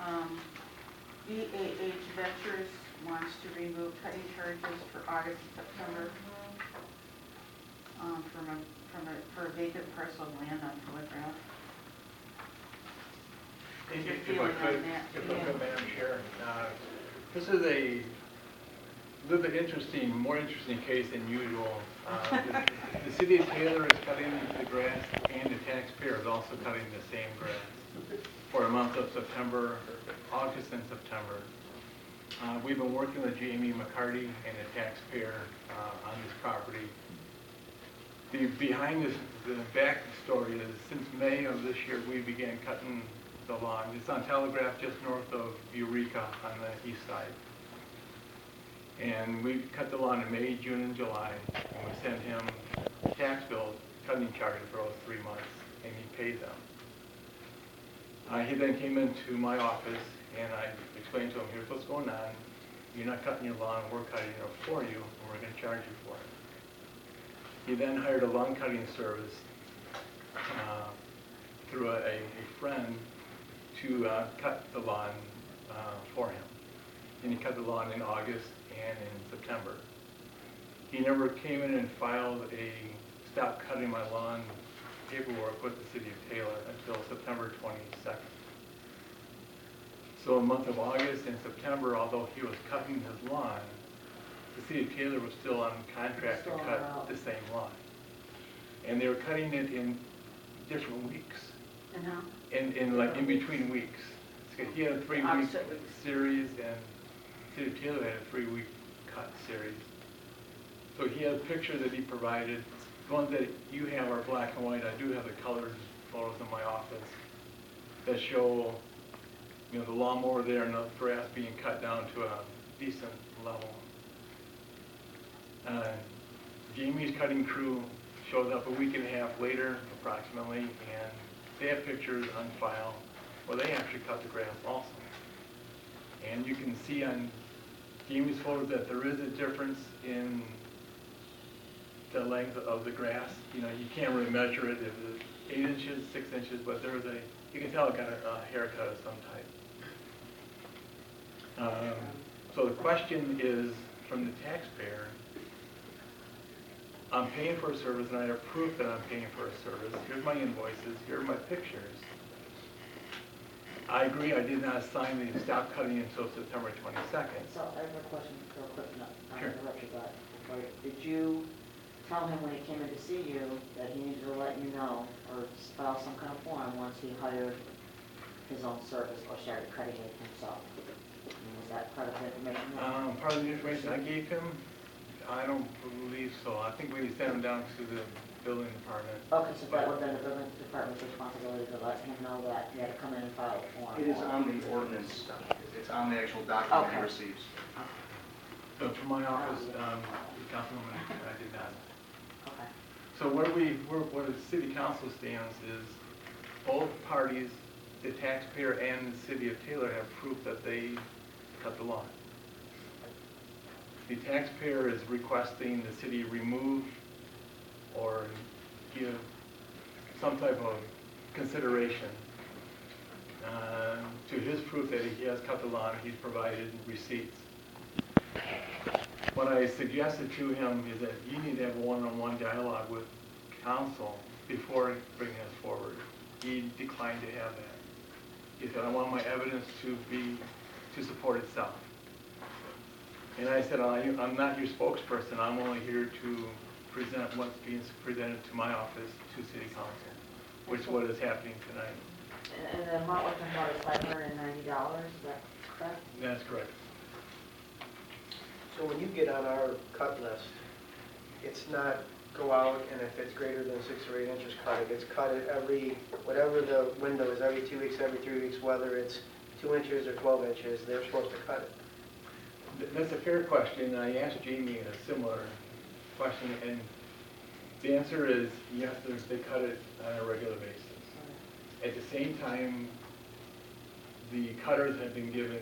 BAH Ventures wants to remove cutting charges for August and September for a vacant parcel of land on Telegraph. If I could, Madam Chair, this is a little bit more interesting case than usual. The city of Taylor is cutting the grass, and the taxpayer is also cutting the same grass for a month of September, August, and September. We've been working with Jamie McCarty and the taxpayer on this property. The back story is since May of this year, we began cutting the lawn. It's on Telegraph just north of Eureka on the east side. And we cut the lawn in May, June, and July, and we sent him tax bills, cutting charges for those 3 months, and he paid them. He then came into my office, and I explained to him, here's what's going on. You're not cutting your lawn, we're cutting it for you, and we're going to charge you for it. He then hired a lawn cutting service through a friend to cut the lawn for him. And he cut the lawn in August and in September. He never came in and filed a stop cutting my lawn paperwork with the city of Taylor until September 22nd. So in the month of August and September, although he was cutting his lawn, the city of Taylor was still on contract to cut the same lawn. And they were cutting it in different weeks. In between weeks. So he had a 3-week series, and the city of Taylor had a 3-week cut series. So he had a picture that he provided. The ones that you have are black and white. I do have the colored photos in my office that show, the lawnmower there and the grass being cut down to a decent level. Jamie's cutting crew showed up a week and a half later, approximately, and they have pictures on file where they actually cut the grass also. And you can see on Jamie's photo that there is a difference in the length of the grass. You can't really measure it if it's 8 inches, 6 inches, but you can tell it got a haircut of some type. So the question is, from the taxpayer, I'm paying for a service and I have proof that I'm paying for a service. Here's my invoices, here are my pictures. I agree I did not sign the stop cutting until September 22nd. So I have a question real quick, not Sure. interrupt you, but did you tell him when he came in to see you that he needed to let you know or file some kind of form once he hired his own service or started cutting it himself? Was that part of the information? Part of the information I gave him, I don't believe so. I think we sent him down to the building department. Okay, so that would have been the building department's responsibility to let him know that he had to come in and file a form. It is on the ordinance. It's on the actual document he receives. So from my office, Councilwoman, I did not. Okay. So where the city council stands is both parties, the taxpayer and the city of Taylor, have proof that they cut the lawn. The taxpayer is requesting the city remove or give some type of consideration to his proof that he has cut the lawn. He's provided receipts. What I suggested to him is that you need to have a one-on-one dialogue with council before bringing this forward. He declined to have that. He said, I want my evidence to support itself. And I said, I'm not your spokesperson. I'm only here to present what's being presented to my office to City Council, which is what is happening tonight. And the amount we're talking about is $590, is that correct? That's correct. So when you get on our cut list, it's not go out and if it's greater than 6 or 8 inches, cut it. It's cut it whatever the window is, every 2 weeks, every 3 weeks, whether it's 2 inches or 12 inches, they're supposed to cut it. That's a fair question. I asked Jamie a similar question, and the answer is yes, they cut it on a regular basis. At the same time, the cutters have been given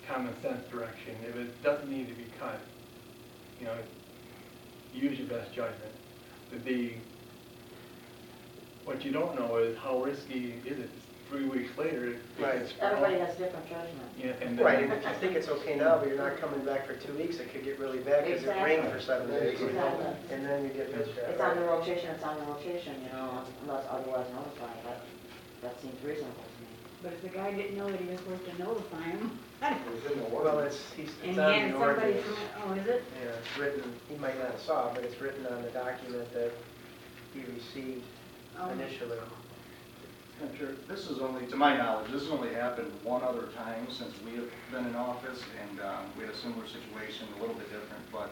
common sense direction. If it doesn't need to be cut, use your best judgment. What you don't know is how risky is it. It's 3 2 weeks later, it Right. gets. Everybody has different judgment. Yeah, and Right, and then, if you think it's okay now, but you're not coming back for 2 weeks, it could get really bad because it rained for 7 days. Exactly. And then you get bitched at. It's on the rotation, you know, unless otherwise notified, that seems reasonable to me. But if the guy didn't know that he was supposed to notify him, Well, it's and he on had the somebody ordinance. from, oh, is it? Yeah, it's written, he might not have saw it, but it's written on the document that he received Oh. initially. And Chair, this is only, to my knowledge, this has only happened one other time since we have been in office, and we had a similar situation, a little bit different, but,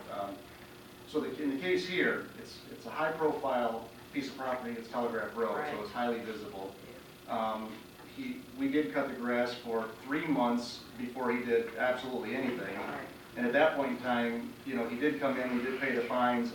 in the case here, it's a high-profile piece of property, it's Telegraph Road, Right. so it's highly visible. We did cut the grass for 3 months before he did absolutely anything. Right. And at that point in time, you know, he did come in, he did pay the fines,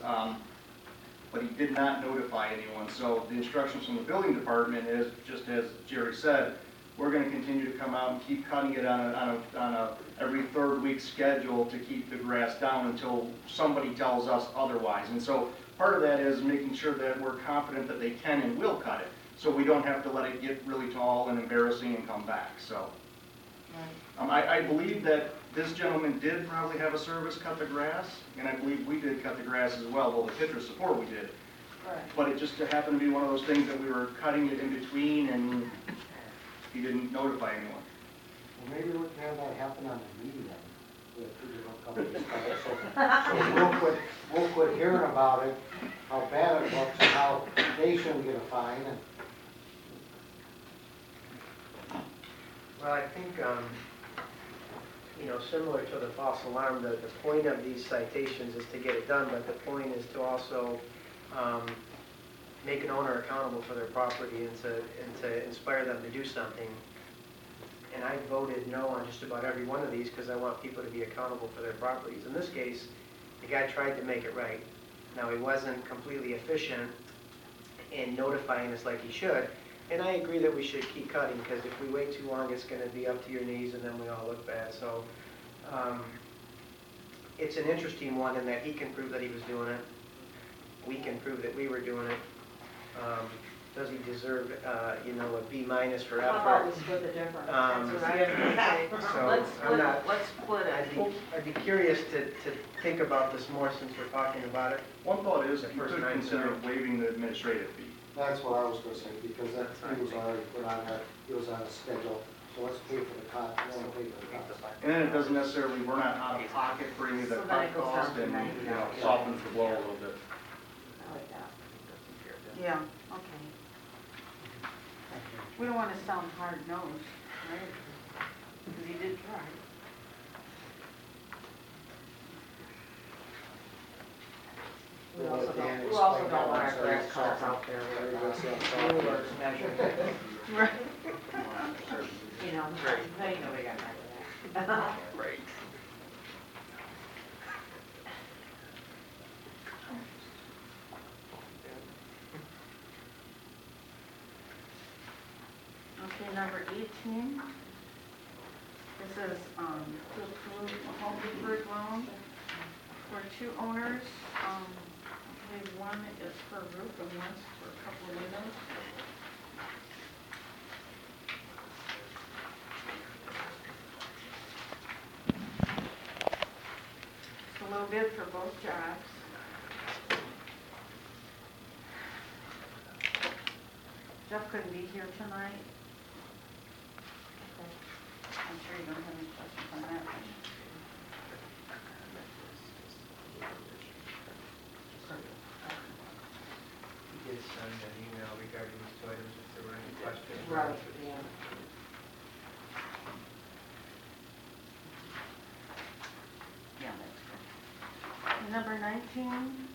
but he did not notify anyone. So the instructions from the building department is, just as Jerry said, we're gonna continue to come out and keep cutting it on a every 3rd week schedule to keep the grass down until somebody tells us otherwise. And so part of that is making sure that we're confident that they can and will cut it, so we don't have to let it get really tall and embarrassing and come back, so. I believe that this gentleman did probably have a service cut the grass, and I believe we did cut the grass as well, well, the pitcher support we did. Right. But it just happened to be one of those things that we were cutting it in between, and he didn't notify anyone. Well, maybe we can have that happen on the media, if people don't come to this stuff. So we'll quit hearing about it, how bad it looks, and how they shouldn't get a fine, and Well, I think, you know, similar to the false alarm, the point of these citations is to get it done, but the point is to also make an owner accountable for their property and to inspire them to do something. And I voted no on just about every one of these because I want people to be accountable for their properties. In this case, the guy tried to make it right. Now, he wasn't completely efficient in notifying us like he should. And I agree that we should keep cutting, because if we wait too long, it's going to be up to your knees, and then we all look bad. So it's an interesting one in that he can prove that he was doing it. We can prove that we were doing it. Does he deserve, you know, a B- for How about we effort? split the difference? Um, That's what I was gonna say. So, I'm not- Let's split it. I'd be curious to think about this more since we're talking about it. One thought is, The you first could 9 consider times. waiving the administrative fee. that's what I was gonna say, because he was already put on that, he was on a schedule, so let's pay for the cut, we won't pay for the cut. And then it doesn't necessarily, we're not out of pocket for any of the So then cut it goes down cost, to and, $90. you know, softens the blow a little bit. I like that. Yeah, okay. We don't want to sound hard-nosed, right? Because he did try. We also don't want our grass cutters out there with rulers measuring. Right. You know, they know they got time for that. right. Okay, number 18. This is to approve a home deferred loan for 2 owners. I believe one is for a roof and one's for a couple of windows. It's a low bid for both jobs. Jeff couldn't be here tonight. I'm sure you don't have any questions on that one. He did send an email regarding these 2 items if there were any questions. Right, yeah. Yeah, that's good. Number 19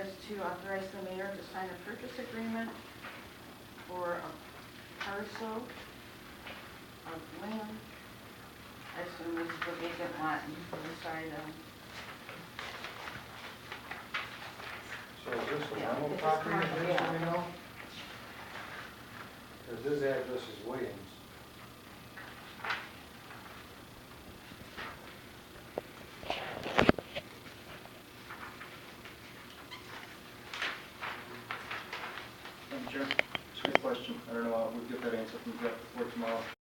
is to authorize the mayor to sign a purchase agreement for a parcel of land. I assume this is the vacant lot on the side of. So is this the Yeah, rental it's property, commercial, is yeah. this, you know? Because his address is Williams. Madam Chair, just a question. I don't know, we'll get that answer from Jeff before tomorrow.